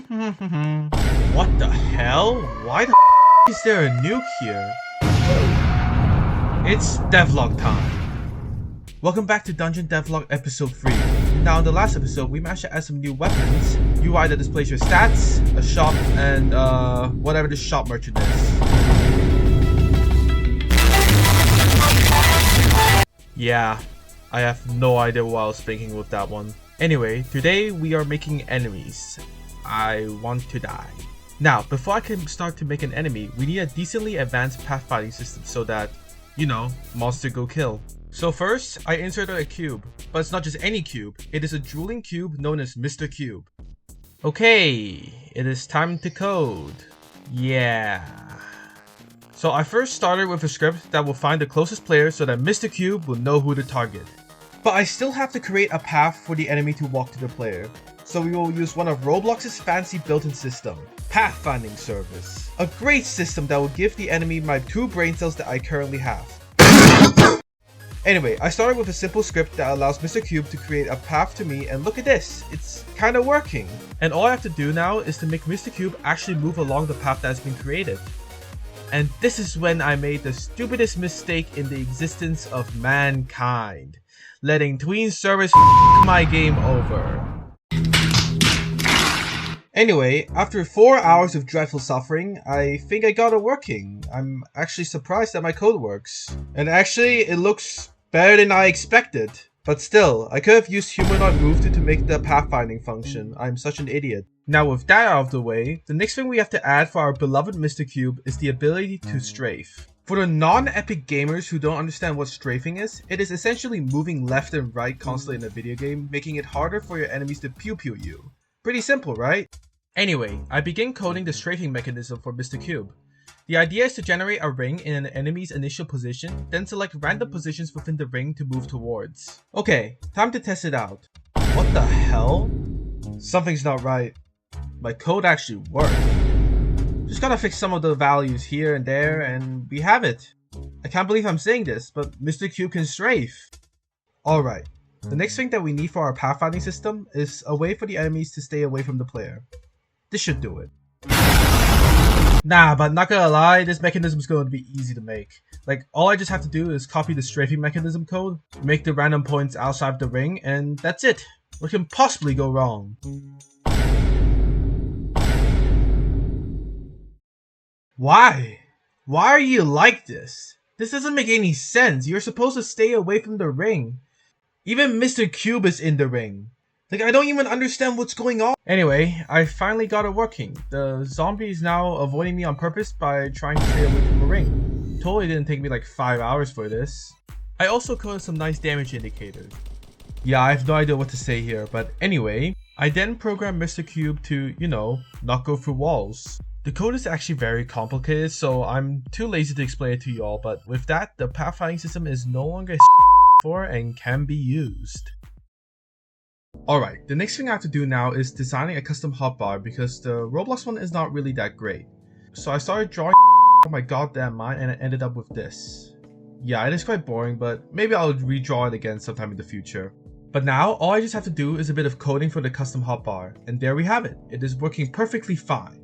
What the hell? Why the is there a nuke here? It's devlog time. Welcome back to Dungeon Devlog episode 3. Now in the last episode, we managed to add some new weapons, UI that displays your stats, a shop, and whatever the shop merchant is. Yeah, I have no idea what I was thinking with that one. Anyway, today we are making enemies. I want to die. Now, before I can start to make an enemy, we need a decently advanced pathfinding system so that, you know, monster go kill. So first, I inserted a cube, but it's not just any cube, it is a drooling cube known as Mr. Cube. Okay, it is time to code. Yeah. So I first started with a script that will find the closest player so that Mr. Cube will know who to target. But I still have to create a path for the enemy to walk to the player. So we will use one of Roblox's fancy built-in system, pathfinding service. A great system that will give the enemy my 2 brain cells that I currently have. Anyway, I started with a simple script that allows Mr. Cube to create a path to me, and look at this, it's kinda working. And all I have to do now is to make Mr. Cube actually move along the path that has been created. And this is when I made the stupidest mistake in the existence of mankind. Letting tween service my game over. Anyway, after 4 hours of dreadful suffering, I think I got it working. I'm actually surprised that my code works. And actually, it looks better than I expected. But still, I could have used humanoid move to make the pathfinding function. I'm such an idiot. Now with that out of the way, the next thing we have to add for our beloved Mr. Cube is the ability to strafe. For the non-epic gamers who don't understand what strafing is, it is essentially moving left and right constantly in a video game, making it harder for your enemies to pew-pew you. Pretty simple, right? Anyway, I begin coding the strafing mechanism for Mr. Cube. The idea is to generate a ring in an enemy's initial position, then select random positions within the ring to move towards. Okay, time to test it out. What the hell? Something's not right. My code actually worked. Just gotta fix some of the values here and there, and we have it. I can't believe I'm saying this, but Mr. Cube can strafe. Alright, the next thing that we need for our pathfinding system is a way for the enemies to stay away from the player. This should do it. Nah, but not gonna lie, this mechanism is going to be easy to make. Like, all I just have to do is copy the strafing mechanism code, make the random points outside the ring, and that's it. What can possibly go wrong? Why? Why are you like this? This doesn't make any sense. You're supposed to stay away from the ring. Even Mr. Cube is in the ring. Like, I don't even understand what's going on. Anyway, I finally got it working. The zombie is now avoiding me on purpose by trying to stay away from the ring. Totally didn't take me like 5 hours for this. I also coded some nice damage indicators. Yeah, I have no idea what to say here, but anyway, I then programmed Mr. Cube to, you know, not go through walls. The code is actually very complicated, so I'm too lazy to explain it to you all, but with that, the pathfinding system is no longer for and can be used. Alright, the next thing I have to do now is designing a custom hotbar because the Roblox one is not really that great. So I started drawing on my goddamn mind and I ended up with this. Yeah, it is quite boring, but maybe I'll redraw it again sometime in the future. But now, all I just have to do is a bit of coding for the custom hotbar, and there we have it. It is working perfectly fine.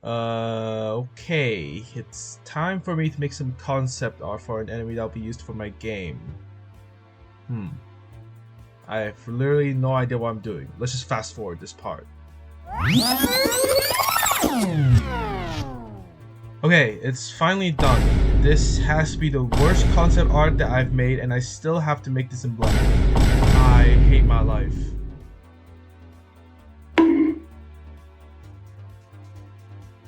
Okay, it's time for me to make some concept art for an enemy that will be used for my game. I have literally no idea what I'm doing. Let's just fast forward this part. Okay, it's finally done. This has to be the worst concept art that I've made, and I still have to make this in Blender. I hate my life.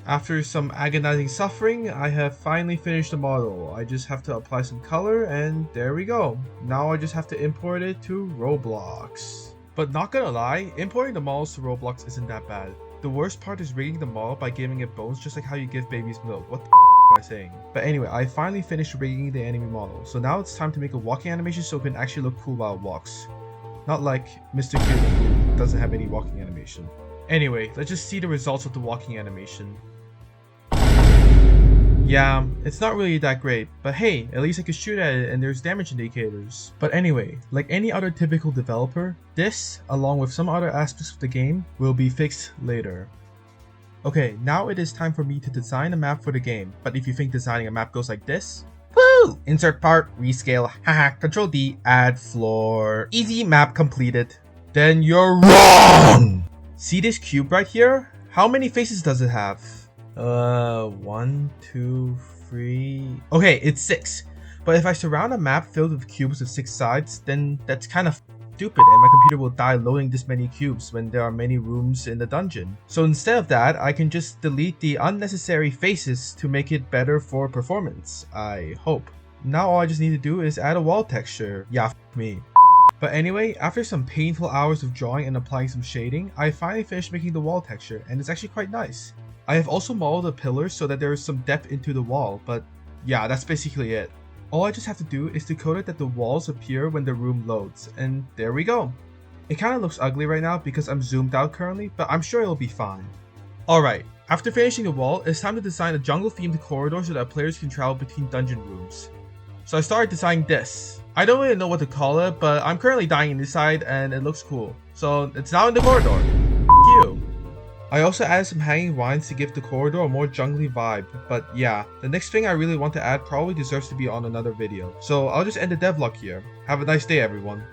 After some agonizing suffering, I have finally finished the model. I just have to apply some color and there we go. Now I just have to import it to Roblox. But not gonna lie, importing the models to Roblox isn't that bad. The worst part is rigging the model by giving it bones just like how you give babies milk. What the am I saying? But anyway, I finally finished rigging the enemy model. So now it's time to make a walking animation so it can actually look cool while it walks. Not like Mr. Cube who doesn't have any walking animation. Anyway, let's just see the results of the walking animation. Yeah, it's not really that great, but hey, at least I could shoot at it and there's damage indicators. But anyway, like any other typical developer, this, along with some other aspects of the game, will be fixed later. Okay, now it is time for me to design a map for the game, but if you think designing a map goes like this, woo! Insert part, rescale, haha, Control D, add floor, easy map completed. Then you're wrong! See this cube right here? How many faces does it have? 1, 2, 3... Okay, it's 6. But if I surround a map filled with cubes with 6 sides, then that's kind of stupid and my computer will die loading this many cubes when there are many rooms in the dungeon. So instead of that, I can just delete the unnecessary faces to make it better for performance, I hope. Now all I just need to do is add a wall texture. Yeah, f me. But anyway, after some painful hours of drawing and applying some shading, I finally finished making the wall texture and it's actually quite nice. I have also modeled the pillars so that there is some depth into the wall, but yeah, that's basically it. All I just have to do is to code it that the walls appear when the room loads, and there we go. It kinda looks ugly right now because I'm zoomed out currently, but I'm sure it'll be fine. Alright, after finishing the wall, it's time to design a jungle themed corridor so that players can travel between dungeon rooms. So I started designing this. I don't really know what to call it, but I'm currently dying inside and it looks cool. So it's now in the corridor. F you. I also added some hanging vines to give the corridor a more jungly vibe, but yeah, the next thing I really want to add probably deserves to be on another video. So I'll just end the devlog here. Have a nice day everyone.